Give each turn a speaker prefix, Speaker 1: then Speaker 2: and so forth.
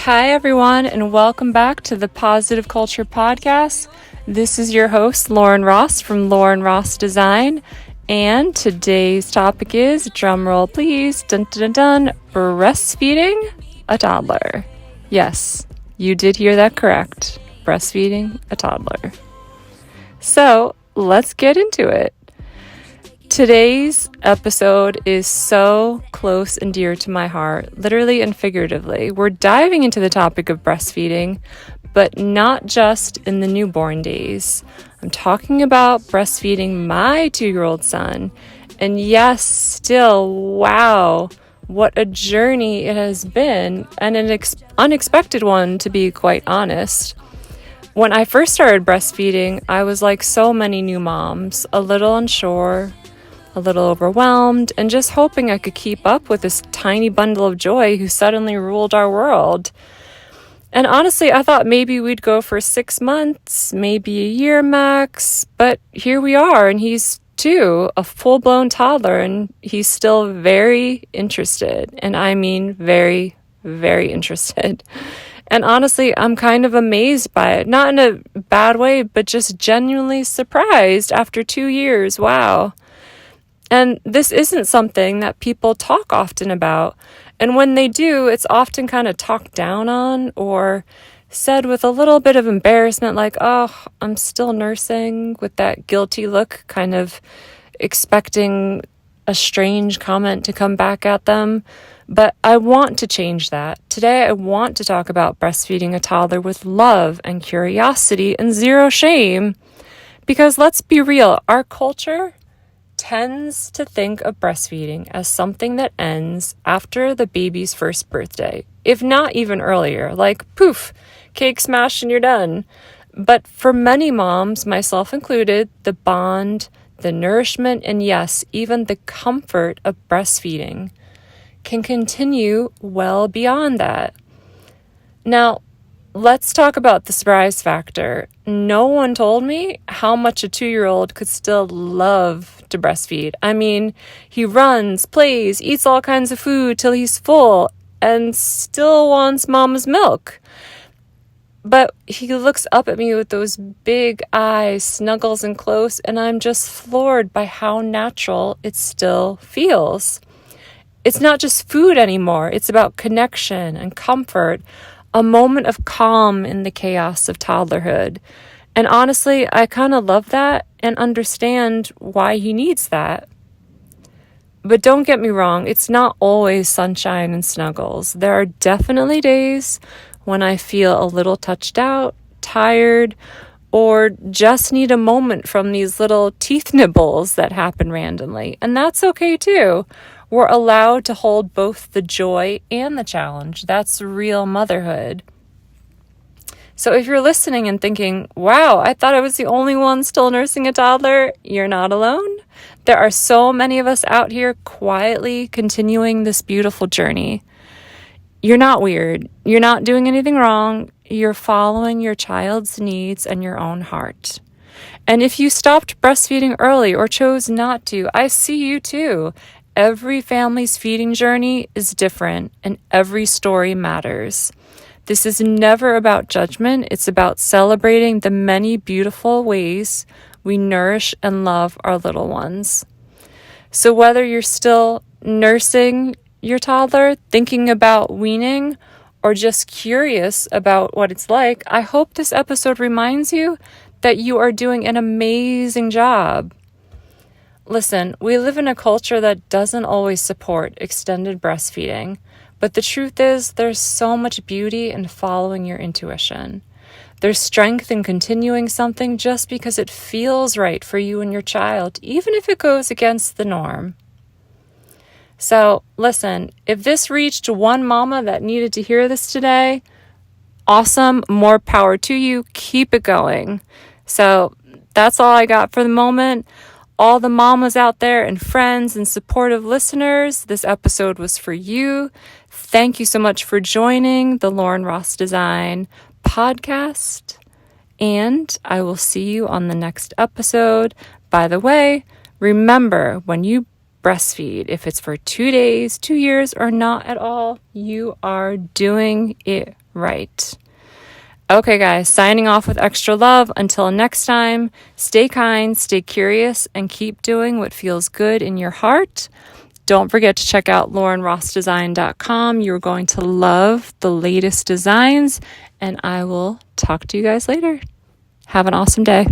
Speaker 1: Hi, everyone, and welcome back to the Positive Culture Podcast. This is your host, Lauren Ross from Lauren Ross Design, and today's topic is, drumroll please, dun dun dun dun, breastfeeding a toddler. Yes, you did hear that correct. Breastfeeding a toddler. So, let's get into it. Today's episode is so close and dear to my heart, literally and figuratively. We're diving into the topic of breastfeeding, but not just in the newborn days. I'm talking about breastfeeding my 2-year-old son. And yes, still, wow, what a journey it has been, and an unexpected one, to be quite honest. When I first started breastfeeding, I was like so many new moms, a little unsure, a little overwhelmed, and just hoping I could keep up with this tiny bundle of joy who suddenly ruled our world. And honestly, I thought maybe we'd go for 6 months, maybe a year max, but here we are, and he's 2, a full-blown toddler, and he's still very interested, and I mean very, very interested. And honestly, I'm kind of amazed by it, not in a bad way, but just genuinely surprised after 2 years. Wow. And this isn't something that people talk often about. And when they do, it's often kind of talked down on or said with a little bit of embarrassment, like, oh, I'm still nursing, with that guilty look, kind of expecting a strange comment to come back at them. But I want to change that. Today, I want to talk about breastfeeding a toddler with love and curiosity and zero shame. Because let's be real, our culture tends to think of breastfeeding as something that ends after the baby's first birthday, if not even earlier, like poof, cake smash and you're done. But for many moms, myself included, the bond, the nourishment, and yes, even the comfort of breastfeeding can continue well beyond that. Now, let's talk about the surprise factor. No one told me how much a 2-year-old could still love to breastfeed. I mean, he runs, plays, eats all kinds of food till he's full and still wants mama's milk. But he looks up at me with those big eyes, snuggles in close, and I'm just floored by how natural it still feels. It's not just food anymore. It's about connection and comfort, a moment of calm in the chaos of toddlerhood. And honestly, I kind of love that and understand why he needs that. But don't get me wrong, it's not always sunshine and snuggles. There are definitely days when I feel a little touched out, tired, or just need a moment from these little teeth nibbles that happen randomly. And that's okay too. We're allowed to hold both the joy and the challenge. That's real motherhood. So if you're listening and thinking, wow, I thought I was the only one still nursing a toddler, you're not alone. There are so many of us out here quietly continuing this beautiful journey. You're not weird. You're not doing anything wrong. You're following your child's needs and your own heart. And if you stopped breastfeeding early or chose not to, I see you too. Every family's feeding journey is different, and every story matters. This is never about judgment. It's about celebrating the many beautiful ways we nourish and love our little ones. So whether you're still nursing your toddler, thinking about weaning, or just curious about what it's like, I hope this episode reminds you that you are doing an amazing job. Listen, we live in a culture that doesn't always support extended breastfeeding, but the truth is there's so much beauty in following your intuition. There's strength in continuing something just because it feels right for you and your child, even if it goes against the norm. So, listen, if this reached one mama that needed to hear this today, awesome, more power to you, keep it going. So, that's all I got for the moment. All the mamas out there and friends and supportive listeners, this episode was for you. Thank you so much for joining the Lauren Ross Design podcast, and I will see you on the next episode. By the way, remember, when you breastfeed, if it's for 2 days, 2 years, or not at all, you are doing it right. Okay, guys, signing off with extra love. Until next time, stay kind, stay curious, and keep doing what feels good in your heart. Don't forget to check out laurenrossdesign.com. You're going to love the latest designs, and I will talk to you guys later. Have an awesome day.